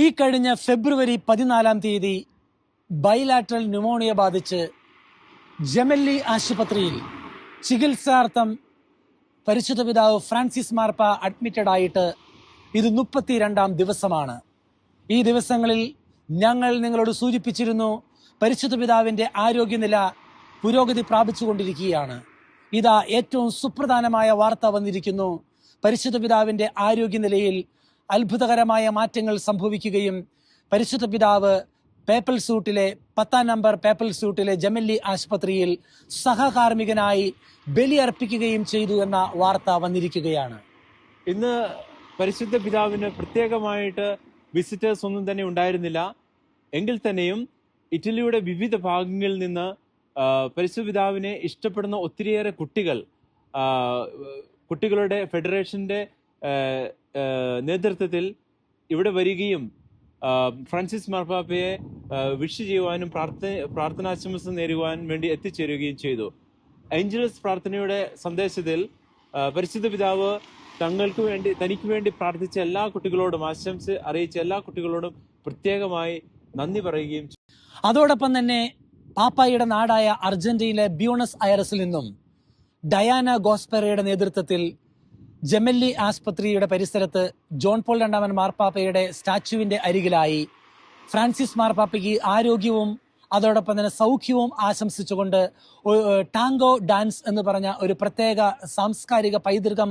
ഈ കഴിഞ്ഞ ഫെബ്രുവരി 14 bilateral pneumonia ബാധിച്ച് ജെമല്ലി ആശുപത്രിയിൽ ചികിത്സാർത്ഥം പരിശുദ്ധ പിതാവ് ഫ്രാൻസിസ് മാർപ്പ അഡ്മിറ്റഡ് ആയിട്ട് ഇത് 32ാം ദിവസമാണ്. ഈ ദിവസങ്ങളിൽ ഞങ്ങൾ നിങ്ങളോട് സൂചിപ്പിച്ചിരുന്നു, പരിശുദ്ധ പിതാവിൻ്റെ ആരോഗ്യനില പുരോഗതി പ്രാപിച്ചുകൊണ്ടിരിക്കുകയാണ്. ഇതാ ഏറ്റവും സുപ്രധാനമായ വാർത്ത വന്നിരിക്കുന്നു. പരിശുദ്ധ പിതാവിൻ്റെ ആരോഗ്യനിലയിൽ അത്ഭുതകരമായ മാറ്റങ്ങൾ സംഭവിക്കുകയും പരിശുദ്ധ പിതാവ് പേപ്പൽ സ്യൂട്ടിലെ 10ാം നമ്പർ പേപ്പൽ സ്യൂട്ടിലെ ജെമല്ലി ആശുപത്രിയിൽ സഹകാർമ്മികനായി ബലിയർപ്പിക്കുകയും ചെയ്തു എന്ന വാർത്ത വന്നിരിക്കുകയാണ്. ഇന്ന് പരിശുദ്ധ പിതാവിന് പ്രത്യേകമായിട്ട് വിസിറ്റേഴ്സ് ഒന്നും തന്നെ ഉണ്ടായിരുന്നില്ല. എങ്കിൽ തന്നെയും ഇറ്റലിയുടെ വിവിധ ഭാഗങ്ങളിൽ നിന്ന് പരിശുദ്ധ പിതാവിനെ ഇഷ്ടപ്പെടുന്ന ഒത്തിരിയേറെ കുട്ടികളുടെ ഫെഡറേഷന്റെ നേതൃത്വത്തിൽ ഇവിടെ വരികയും ഫ്രാൻസിസ് മാർപ്പാപ്പയെ വിഷ് ചെയ്യുവാനും പ്രാർത്ഥനാശംസ നേരുവാൻ വേണ്ടി എത്തിച്ചേരുകയും ചെയ്തു. ഏഞ്ചൽസ് പ്രാർത്ഥനയുടെ സന്ദേശത്തിൽ പരിശുദ്ധ പിതാവ് തനിക്ക് വേണ്ടി പ്രാർത്ഥിച്ച എല്ലാ കുട്ടികളോടും, ആശംസ അറിയിച്ച എല്ലാ കുട്ടികളോടും പ്രത്യേകമായി നന്ദി പറയുകയും ചെയ്തു. അതോടൊപ്പം തന്നെ പാപ്പായുടെ നാടായ അർജന്റീനയിലെ ബ്യൂണസ് അയറസിൽ നിന്നും ഡയാന ഗോസ്പെറയുടെ നേതൃത്വത്തിൽ ജെമല്ലി ആശുപത്രിയുടെ പരിസരത്ത് ജോൺ പോൾ രണ്ടാമൻ മാർപ്പാപ്പയുടെ സ്റ്റാച്യുവിന്റെ അരികിലായി ഫ്രാൻസിസ് മാർപ്പാപ്പയ്ക്ക് ആരോഗ്യവും അതോടൊപ്പം തന്നെ സൗഖ്യവും ആശംസിച്ചുകൊണ്ട് ടാങ്കോ ഡാൻസ് എന്ന് പറഞ്ഞ ഒരു പ്രത്യേക സാംസ്കാരിക പൈതൃകം,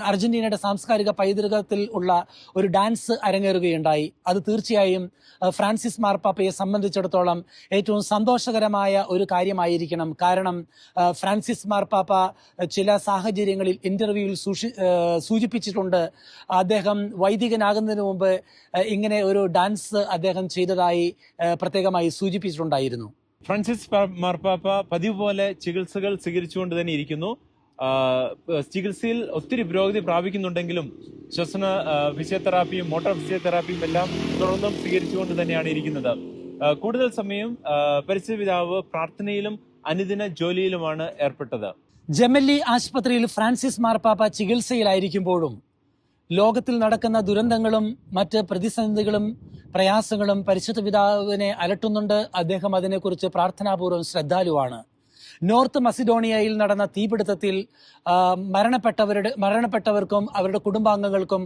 അർജന്റീനയുടെ സാംസ്കാരിക പൈതൃകത്തിൽ ഉള്ള ഒരു ഡാൻസ് അരങ്ങേറുകയുണ്ടായി. അത് തീർച്ചയായും ഫ്രാൻസിസ് മാർപ്പാപ്പയെ സംബന്ധിച്ചിടത്തോളം ഏറ്റവും സന്തോഷകരമായ ഒരു കാര്യമായിരിക്കണം. കാരണം ഫ്രാൻസിസ് മാർപ്പാപ്പ ചില സാഹചര്യങ്ങളിൽ ഇന്റർവ്യൂവിൽ സൂചിപ്പിച്ചിട്ടുണ്ട്, അദ്ദേഹം വൈദികനാകുന്നതിന് മുമ്പ് ഇങ്ങനെ ഒരു ഡാൻസ് അദ്ദേഹം ചെയ്തതായി പ്രത്യേകമായി സൂചിപ്പിച്ചിട്ടുണ്ടായിരുന്നു. ഫ്രാൻസിസ് മാർപ്പാപ്പ പതിവ് പോലെ ചികിത്സകൾ സ്വീകരിച്ചുകൊണ്ട് തന്നെ ഇരിക്കുന്നു. ചികിത്സയിൽ ഒത്തിരി പുരോഗതി പ്രാപിക്കുന്നുണ്ടെങ്കിലും ശ്വസന ഫിസിയോതെറാപ്പിയും മോട്ടോർ ഫിസിയോതെറാപ്പിയും എല്ലാം തുടർന്നും സ്വീകരിച്ചുകൊണ്ട് തന്നെയാണ് ഇരിക്കുന്നത്. കൂടുതൽ സമയം പരിശുദ്ധ പിതാവ് പ്രാർത്ഥനയിലും അനുദിന ജോലിയിലുമാണ് ഏർപ്പെട്ടത്. ജെമല്ലി ആശുപത്രിയിൽ ഫ്രാൻസിസ് മാർപ്പാപ്പ ചികിത്സയിലായിരിക്കുമ്പോഴും ലോകത്തിൽ നടക്കുന്ന ദുരന്തങ്ങളും മറ്റ് പ്രതിസന്ധികളും പ്രയാസങ്ങളും പരിശുദ്ധ പിതാവിനെ അലട്ടുന്നുണ്ട്. അദ്ദേഹം അതിനെക്കുറിച്ച് പ്രാർത്ഥനാപൂർവ്വം ശ്രദ്ധാലുവാണ്. നോർത്ത് മസിഡോണിയയിൽ നടന്ന തീപിടുത്തത്തിൽ മരണപ്പെട്ടവർക്കും അവരുടെ കുടുംബാംഗങ്ങൾക്കും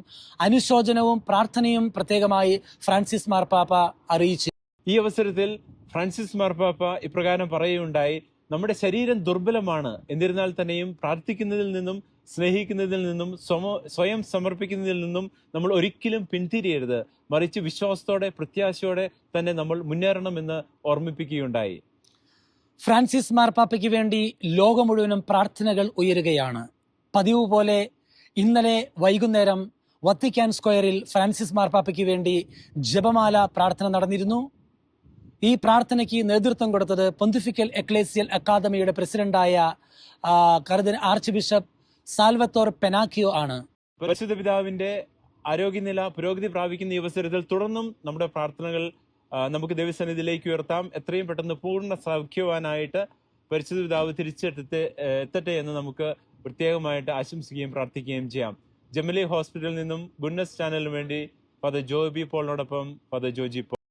അനുശോചനവും പ്രാർത്ഥനയും പ്രത്യേകമായി ഫ്രാൻസിസ് മാർപ്പാപ്പ അറിയിച്ചു. ഈ അവസരത്തിൽ ഫ്രാൻസിസ് മാർപ്പാപ്പ ഇപ്രകാരം പറയുകയുണ്ടായി: നമ്മുടെ ശരീരം ദുർബലമാണ്, എന്നിരുന്നാൽ തന്നെയും പ്രാർത്ഥിക്കുന്നതിൽ നിന്നും സ്നേഹിക്കുന്നതിൽ നിന്നും സ്വയം സമർപ്പിക്കുന്നതിൽ നിന്നും നമ്മൾ ഒരിക്കലും പിന്തിരിയരുത്, മറിച്ച് വിശ്വാസത്തോടെ പ്രത്യാശയോടെ തന്നെ നമ്മൾ മുന്നേറണമെന്ന് ഓർമ്മിപ്പിക്കുകയുണ്ടായി. ഫ്രാൻസിസ് മാർപ്പാപ്പയ്ക്ക് വേണ്ടി ലോകം മുഴുവനും പ്രാർത്ഥനകൾ ഉയരുകയാണ്. പതിവ് പോലെ ഇന്നലെ വൈകുന്നേരം വത്തിക്കാൻ സ്ക്വയറിൽ ഫ്രാൻസിസ് മാർപ്പാപ്പയ്ക്ക് വേണ്ടി ജപമാല പ്രാർത്ഥന നടന്നിരുന്നു. ഈ പ്രാർത്ഥനയ്ക്ക് നേതൃത്വം കൊടുത്തത് പൊന്തിഫിക്കൽ എക്ലേസിയൽ അക്കാദമിയുടെ പ്രസിഡന്റായ ആർച്ച് ബിഷപ്പ് സാൽവത്തോർ പെനാക്കിയോ ആണ്. പരിശുദ്ധ പിതാവിന്റെ ആരോഗ്യനില പുരോഗതി പ്രാപിക്കുന്ന ഈ അവസരത്തിൽ തുടർന്നും നമ്മുടെ പ്രാർത്ഥനകൾ നമുക്ക് ദൈവസന്നിധിയിലേക്ക് ഉയർത്താം. എത്രയും പെട്ടെന്ന് പൂർണ്ണ സൗഖ്യവാനായിട്ട് പരിശുദ്ധ പിതാവ് എത്തട്ടെ എന്ന് നമുക്ക് പ്രത്യേകമായിട്ട് ആശംസിക്കുകയും പ്രാർത്ഥിക്കുകയും ചെയ്യാം. ജെമല്ലി ഹോസ്പിറ്റലിൽ നിന്നും ഗുഡ്നസ് ചാനലിന് വേണ്ടി ഫാദർ ജോബി പോളിനോടൊപ്പം ഫാദർ ജോജി പോൾ.